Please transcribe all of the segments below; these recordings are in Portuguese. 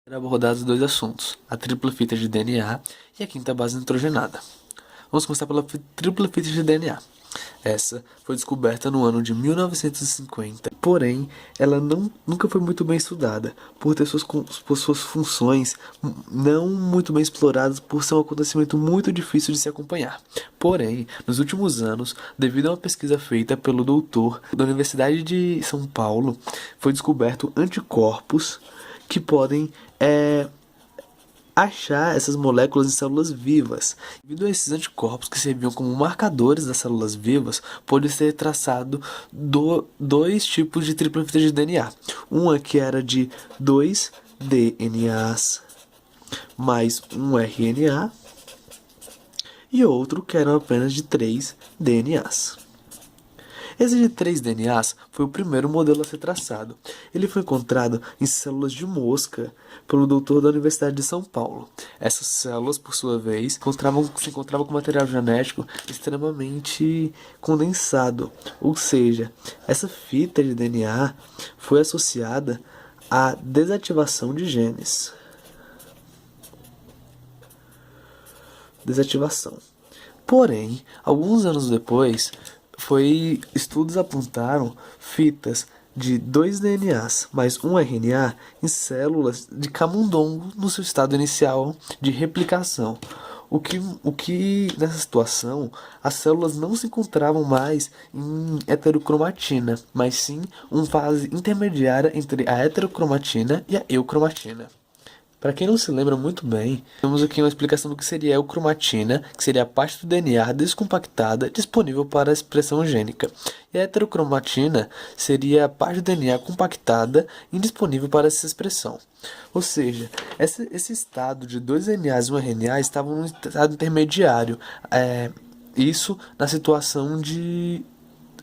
Serão abordados dois assuntos, a tripla fita de DNA e a quinta base nitrogenada. Vamos começar pela tripla fita de DNA. Essa foi descoberta no ano de 1950, porém ela nunca foi muito bem estudada, por suas funções não muito bem exploradas, por ser um acontecimento muito difícil de se acompanhar. Porém, nos últimos anos, devido a uma pesquisa feita pelo doutor da Universidade de São Paulo, foi descoberto anticorpos que podem achar essas moléculas em células vivas. Devido a esses anticorpos que serviam como marcadores das células vivas, pode ser traçado dois tipos de tripla fita de DNA. Uma que era de 2 DNAs mais um RNA e outro que era apenas de 3 DNAs. Esse de 3 DNAs foi o primeiro modelo a ser traçado. Ele foi encontrado em células de mosca pelo doutor da Universidade de São Paulo. Essas células, por sua vez, se encontravam com material genético extremamente condensado. Ou seja, essa fita de DNA foi associada à desativação de genes. Desativação. Porém, alguns anos depois, estudos apontaram fitas de 2 DNAs mais um RNA em células de camundongo no seu estado inicial de replicação. O que nessa situação, as células não se encontravam mais em heterocromatina, mas sim uma fase intermediária entre a heterocromatina e a eucromatina. Para quem não se lembra muito bem, temos aqui uma explicação do que seria a eucromatina, que seria a parte do DNA descompactada disponível para a expressão gênica. E a heterocromatina seria a parte do DNA compactada e indisponível para essa expressão. Ou seja, esse estado de 2 DNAs e um RNA estavam num estado intermediário. Isso na situação de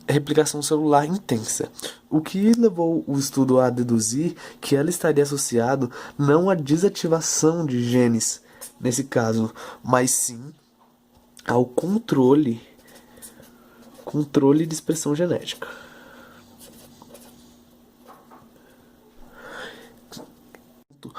replicação celular intensa, o que levou o estudo a deduzir que ela estaria associado não à desativação de genes, nesse caso, mas sim ao controle de expressão genética.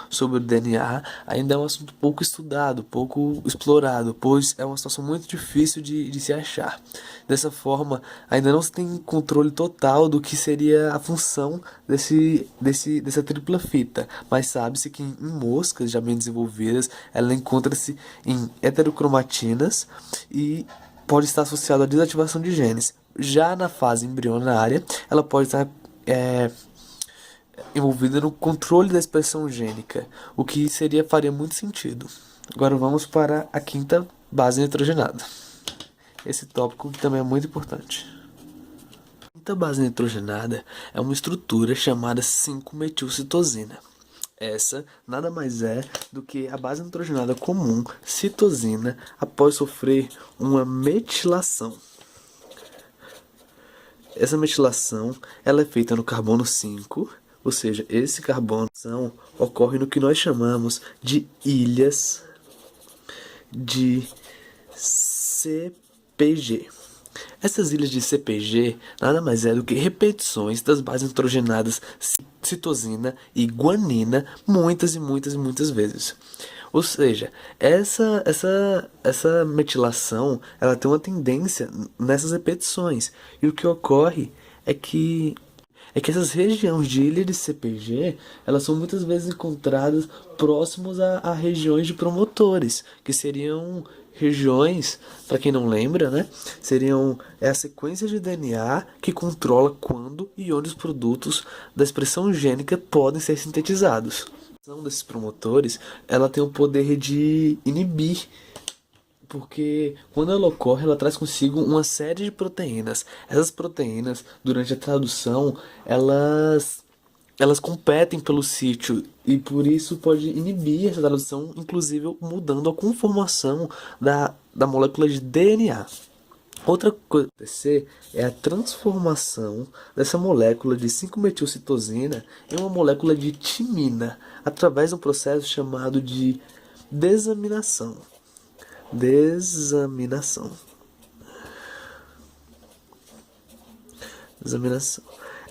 Sobre o DNA ainda é um assunto pouco estudado, pouco explorado, pois é uma situação muito difícil de se achar. Dessa forma, ainda não se tem controle total do que seria a função dessa tripla fita, mas sabe-se que em moscas já bem desenvolvidas, ela encontra-se em heterocromatinas e pode estar associada à desativação de genes. Já na fase embrionária, ela pode estar envolvida no controle da expressão gênica, o que faria muito sentido. Agora vamos para a quinta base nitrogenada. Esse tópico também é muito importante. A quinta base nitrogenada é uma estrutura chamada 5-metilcitosina. Essa nada mais é do que a base nitrogenada comum, citosina, após sofrer uma metilação. Essa metilação ela é feita no carbono 5, ou seja, esse carbono ocorre no que nós chamamos de ilhas de CpG. Essas ilhas de CpG nada mais é do que repetições das bases nitrogenadas citosina e guanina muitas e muitas e muitas vezes. Ou seja, essa metilação ela tem uma tendência nessas repetições. E o que ocorre é que essas regiões de ilha de CpG, elas são muitas vezes encontradas próximos a regiões de promotores, que seriam regiões, para quem não lembra, né, seriam a sequência de DNA que controla quando e onde os produtos da expressão gênica podem ser sintetizados. A ação desses promotores, ela tem o poder de inibir, porque quando ela ocorre, ela traz consigo uma série de proteínas. Essas proteínas, durante a tradução, elas competem pelo sítio e por isso pode inibir essa tradução, inclusive mudando a conformação da molécula de DNA. Outra coisa que vai acontecer é a transformação dessa molécula de 5-metilcitosina em uma molécula de timina, através de um processo chamado de desaminação. Desaminação.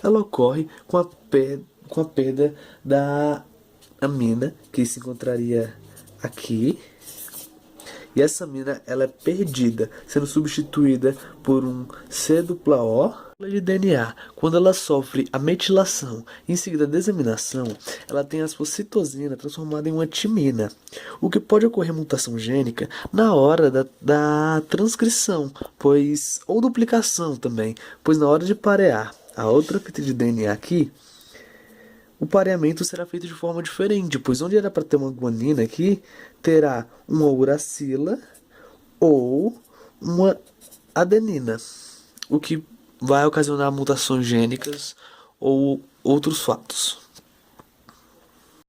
Ela ocorre com a perda amina que se encontraria aqui. E essa amina ela é perdida, sendo substituída por um C-O de DNA. Quando ela sofre a metilação e em seguida a desaminação, ela tem a sua citosina transformada em uma timina, o que pode ocorrer mutação gênica na hora da transcrição, pois ou duplicação também, pois na hora de parear a outra fita de DNA aqui, o pareamento será feito de forma diferente, pois onde era para ter uma guanina aqui, terá uma uracila ou uma adenina, o que vai ocasionar mutações gênicas ou outros fatos.